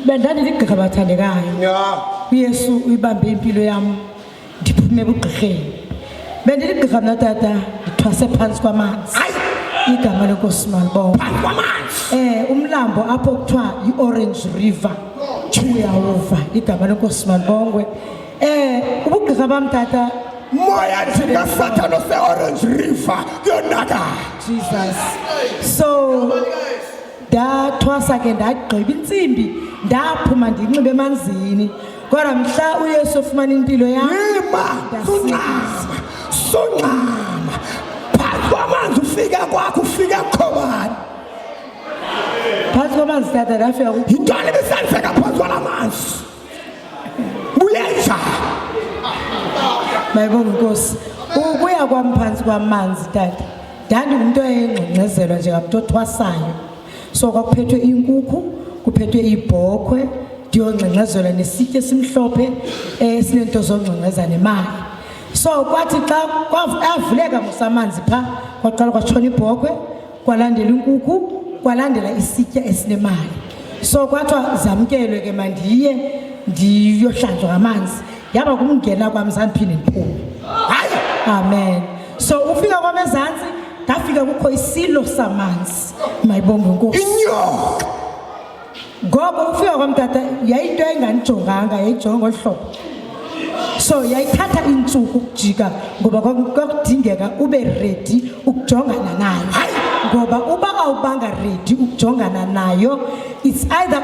Ndandili Gqirha bathandekayo. Yeah. uYesu uyibambe impilo yami ndiphume ebuGqirheni. Bendili Gqirha mna tata ndithwase phansi kwamanzi. Igama lenkosi malibonke. Phansi kwamanzi. Umlambo apho kuthiwa iOrange River. Uyawuva igama lenkosi malibonke. UbuGqirha bam tata moya thina sathana se-Orange River yonaka. Jesus. So ndathwasa ke ndagqiba intsimbi ndaphuma ndinxibe emanzini kodwa mhla uYesu ufumana impilo yami soncama phansi kwamanzi ufika kwakho ufika khobani phansi kwamanzi tata ndafika yintoni ebisenzeka phansi kwalamanzi buyenja mayibonge inkosi ukuya kwami phansi kwamanzi tata ndandingumuntu oyengqengqezelwa njengamuntu othwasayo so kwakuphethwe inkukhu kuphethwe ibhokhwe ndiyongqengqezelwa nesitye esimhlophe sinento zongqengqeza nemali so kwathi xa kwavuleka musamanzi pha kwaqala kwatshona ibhokhwe kwalandela inkukhu kwalandela isitya esinemali so kwathiwa zamkelwe ke mandiye ndiyohlanjwa ngamanzi yaba kumngena kwami zandiphinde ndiphume hayi amen so ufika kwami ezantsi ndafika kukho isilo samanzi mayibonge inkosi inyoka ngoba ufika kwami tata yayinto engandijonganga yayijonga ngolu hlobo so yayithatha iintsuku ukujika ngoba kwakudingeka ube ready ukujongana nayo ngoba uba awubanga ready ukujongana nayo it's either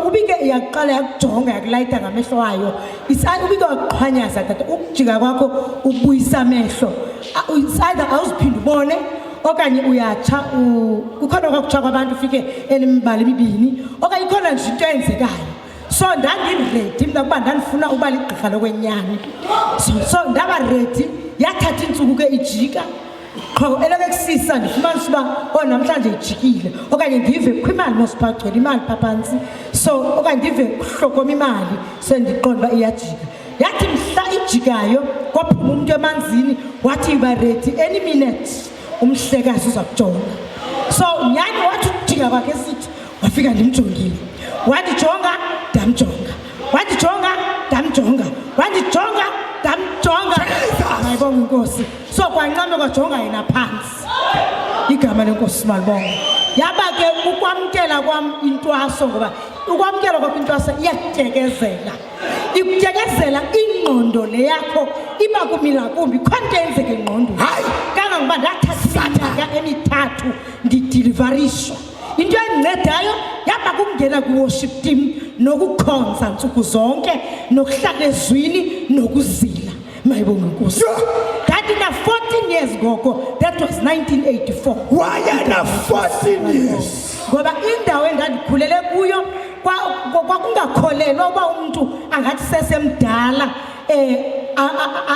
ubike iyaqala yakujonga yakulayita ngamehlo wayo it's either ubike waqhwanyaza tata ukujika kwakho ubuyisa amehlo it's either awuziphinda ubone okanye uyatsha kukhona kwakutsha kwabantu ufike enimibala emibini okanye ikhona nje into eyenzekayo so ndandiredi mna kuba ndandifuna uba ligqirha lokwenyani so ndaba ready yathatha iintsuku ke ijika qho elekusisa ndifumanisa uba namhlanje ijikile okanye ndive kukho imali mosipagcwele imali phantsi so okanye ndive kuhlokoma imali sendiqonda uba iyajika yathi mhla ijikayo kwaphuma umuntu emanzini wathi iba ready any minute umhlekazi uza kujonga so nyani wathi ukujika kwakhe sithi wafika ndimjongile wandijonga ndamjonga wandijonga ndamjonga wandijonga ndamjonga mayibonge inkosi so kwanqame kwajonga yena phansi igama lenkosi malibonge yaba ke ukwamkela kwam intwaso ngoba ukwamkela kwakho intwaso iyakutekezela ikutekezela ingqondo le yakho iba kumila kumbi khonto enzeke engqondweni kangangoba ndathatha iminyaka emithathu ndidilivarishwa into endincedileyo yaba kungena kwi-worship team nokukhonza ntsuku zonke nokuhlala ezwini nokuzila mayibonge inkosi ndandina 14 years ngoko that was 1984 wayena 14 years ngoba indawo endandikhulele kuyo kwakungakholelwa uba umuntu angathi sesemdala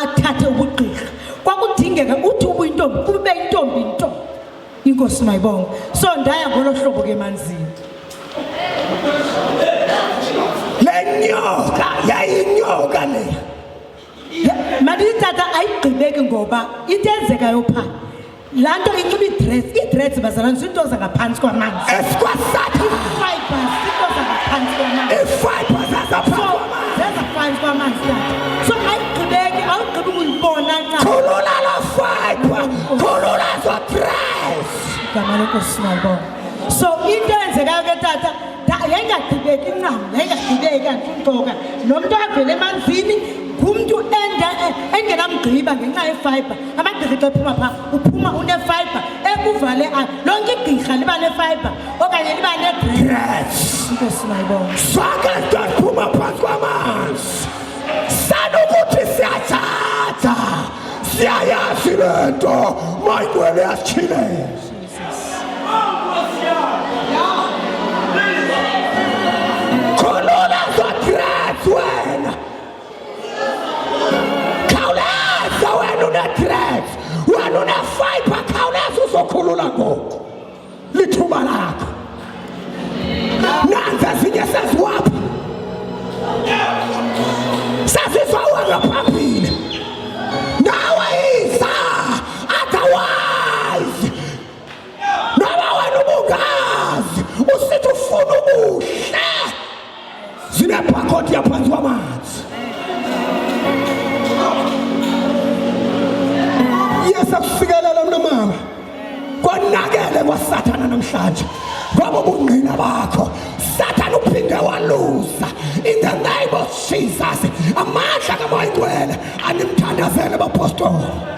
athathe ubugqirha kwakudingeka uthi ubuyintombi ube intombi nto inkosi mayibonge so ndaya ngolo hlobo ke emanzini le nyoka yayinyoka le manditata ayigqibeki ngoba into enzekayo phaa laa nto inxiba iidress bazalwane zinto zangaphantsi kwamanzi esikwasatha i-fibers zinto zangaphantsi kwamanzi iifibers zezaphantsi kwamanzi tata so ayigqibeki awugqibi ukuyibona nca khulula la fiber khulula zo dress igama lenkosi malibonge so into enzekayo ke tata yayingagqibeki ncam yayingagqibeki andifumxoka nomntu avele emanzini ngumntu engenamgqiba ngenxa yefiber amagqirha xa ephuma phaa uphuma unefiber ekuvale lonke igqirha liba nefiber okanye liba nedress inkosi mayibonge sonke ndaphuma phansi kwamanzi sanokuthi siyathatha siyayazi le nto mayigwele yasitshileyo khulula zodress wena khawuleza wena unedress wena unefiber khawuleza uzokhulula ngoku lithuba lakho nanzi ezinye seziwapha sazizwa wangaphambili nawe iza otherwise noba wena ubungazi usithi ufuna ubuhle zinebhakhodi yaphansi kwamanzi. Yesakufikelela mnumama konakele kwaSathana namhlanje ngoba ubungqina bakho Satan uphinde waluza in the name of Jesus. Amandla kaMoya Ngcwele animthandazele abapostoli.